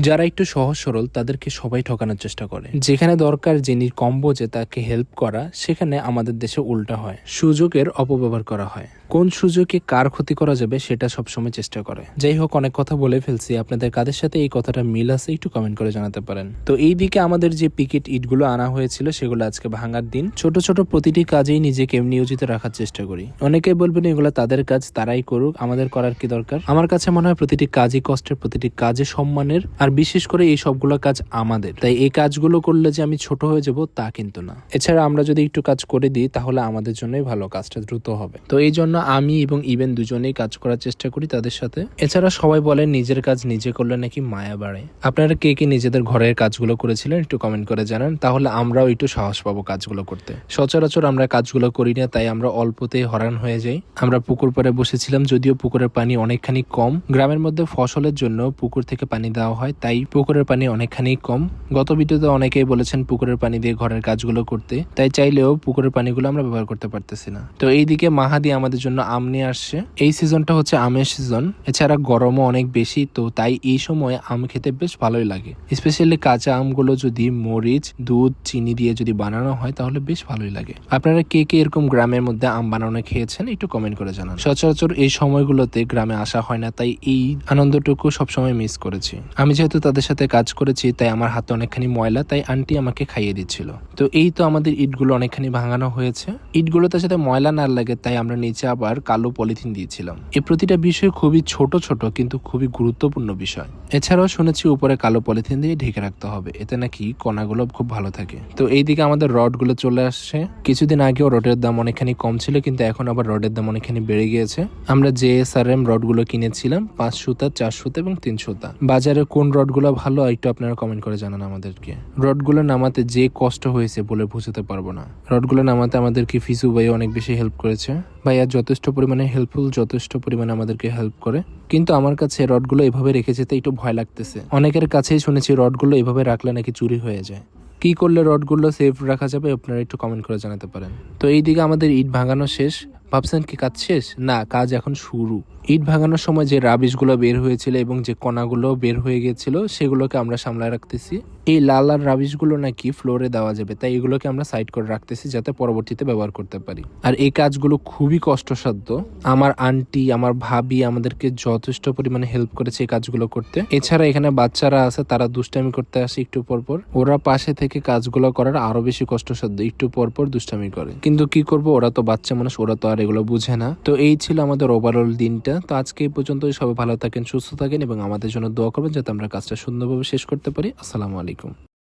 যারা একটু সহজ সরল তাদেরকে সবাই ঠকানোর চেষ্টা করে। যেখানে দরকার যিনি কম বোঝে তাকে হেল্প করা, সেখানে আমাদের দেশে উল্টা হয়, সুযোগের অপব্যবহার করা হয়। কোন সুযোগে কার ক্ষতি করা যাবে সেটা সবসময় চেষ্টা করে। যাই হোক, অনেক কথা বলে ফেলছি, আপনাদের কাদের সাথে এই কথাটা মিল আছে একটু কমেন্ট করে জানাতে পারেন। তো এই দিকে আমাদের যে পিকেট ইটগুলো আনা হয়েছিল সেগুলো আজকে ভাঙার দিন। ছোট ছোট প্রতিটি কাজেই নিজেকে নিয়োজিত রাখার চেষ্টা করি। অনেকেই বলবেন এগুলো তাদের কাজ, তারাই করুক, আমাদের করার কি দরকার। আমার কাছে মনে হয় প্রতিটি কাজই কষ্টের, প্রতিটি কাজে সম্মানের, আর বিশেষ করে এই সবগুলো কাজ আমাদের। তাই এই কাজগুলো করলে যে আমি ছোট হয়ে যাব তা কিন্তু না। এছাড়া আমরা যদি একটু কাজ করে দিই তাহলে আমাদের জন্যই ভালো, কাজটা দ্রুত হবে। তো এই জন্য আমি এবং ইভেন দুজনেই কাজ করার চেষ্টা করি তাদের সাথে। এছাড়া সবাই বলে নিজের কাজ নিজে করলে নাকি মায়া বাড়ে। আপনারা কে কে নিজেদের ঘরের কাজগুলো করেছিলেন একটু কমেন্ট করে জানান, তাহলে আমরাও একটু সাহস পাবো কাজগুলো করতে। সচরাচর আমরা কাজগুলো করি না, তাই আমরা অল্পতেই হরান হয়ে যাই। আমরা পুকুর পাড়ে বসেছিলাম, যদিও পুকুরের পানি অনেকখানি কম। গ্রামের মধ্যে ফসলের জন্য পুকুর থেকে পানি দেওয়া হয়, তাই পুকুরের পানি অনেকখানি কম। গত ভিডিওতে অনেকেই বলেছেন পুকুরের পানি দিয়ে ঘরের কাজগুলো করতে, তাই চাইলেও পুকুরের পানিগুলো আমরা ব্যবহার করতে পারতেছি না। তো এইদিকে মাহাদি আমাদের জন্য আম নিয়ে আসছে। এই সিজনটা হচ্ছে আমের সিজন, এছাড়া গরমও অনেক বেশি, তো তাই এই সময় আম খেতে বেশ ভালোই লাগে। স্পেশালি কাঁচা আমগুলো যদি মরিচ, দুধ, চিনি দিয়ে যদি বানানো হয় তাহলে বেশ ভালোই লাগে। আপনারা কে কে এরকম গ্রামের মধ্যে আম বানানো খেয়েছেন একটু কমেন্ট করে জানান। সচরাচর এই সময়গুলোতে গ্রামে আসা হয় না, তাই এই আনন্দটুকু সবসময় মিস করেছি। আমি যেহেতু তাদের সাথে কাজ করেছি তাই আমার হাতে অনেকখানি ময়লা, তাই আন্টি আমাকে খাইয়ে দিচ্ছিল। তো এই তো আমাদের ইটগুলো অনেকখানি ভাঙানো হয়েছে। ইটগুলোতে সাথে ময়লা না লাগে তাই আমরা নিচে আবার কালো পলিথিন দিয়েছিলাম। এই প্রতিটা বিষয় খুবই ছোট ছোট কিন্তু খুবই গুরুত্বপূর্ণ বিষয়। এছাড়াও শুনেছি উপরে কালো পলিথিন দিয়ে ঢেকে রাখতে হবে, এতে নাকি কণাগুলো খুব ভালো থাকে। তো এইদিকে আমাদের রডগুলো চলে আসছে। কিছুদিন আগেও রডের দাম অনেকখানি কম ছিল, কিন্তু এখন আবার রডের দাম অনেকখানি বেড়ে গিয়েছে। আমরা JSRM রডগুলো কিনেছিলাম 5 সুতা, 4 সুতা এবং 3 সুতা। বাজারে কোন রডগুলো ভালো একটু আপনারা কমেন্ট করে জানান আমাদেরকে। রডগুলো নামাতে যে কষ্ট হয়েছে বলে বোঝাতে পারবো না। রডগুলো নামাতে আমাদেরকে ফিসু ভাই অনেক বেশি হেল্প করেছে। ভাইয়া যথেষ্ট পরিমাণে হেল্পফুল, যথেষ্ট পরিমাণে আমাদেরকে হেল্প করে। কিন্তু আমার কাছে রডগুলো এভাবে রেখে যেতে একটু ভয় লাগতেছে। অনেকের কাছেই শুনেছি রডগুলো এভাবে রাখলে নাকি চুরি হয়ে যায়। কি করলে রডগুলো সেফ রাখা যাবে আপনারা একটু কমেন্ট করে জানাতে পারেন। তো এইদিকে আমাদের ইট ভাঙানো শেষ। ভাবছেন কি কাজ শেষ? না, কাজ এখন শুরু। ইট ভাঙানোর সময় যে রাবিশগুলো বের হয়েছিল এবং যে কণাগুলো বের হয়ে গিয়েছিল সেগুলোকে আমরা সামলায় রাখতেছি। এই লাল লাল রাবিশগুলো নাকি ফ্লোরে দেওয়া যাবে, তাই এগুলোকে আমরা সাইড করে রাখতেছি যাতে পরবর্তীতে ব্যবহার করতে পারি। আর এই কাজগুলো খুবই কষ্টসাধ্য। আমার আন্টি, আমার ভাবি আমাদেরকে যথেষ্ট পরিমাণে হেল্প করেছে এই কাজগুলো করতে। এছাড়া এখানে বাচ্চারা আছে, তারা দুষ্টামি করতে আসে একটু পরপর। ওরা পাশে থেকে কাজগুলো করার আরো বেশি কষ্টসাধ্য, একটু পরপর দুষ্টামি করে। কিন্তু কি করব, ওরা তো বাচ্চা মানুষ, ওরা তো আর এগুলো বুঝে না। তো এই ছিল আমাদের ওভারঅল দিনটা। তো আজকে এই পর্যন্তই। সবাই ভালো থাকেন, সুস্থ থাকেন এবং আমাদের জন্য দোয়া করবেন যাতে আমরা কাজটা সুন্দরভাবে শেষ করতে পারি। আসসালামু আলাইকুম।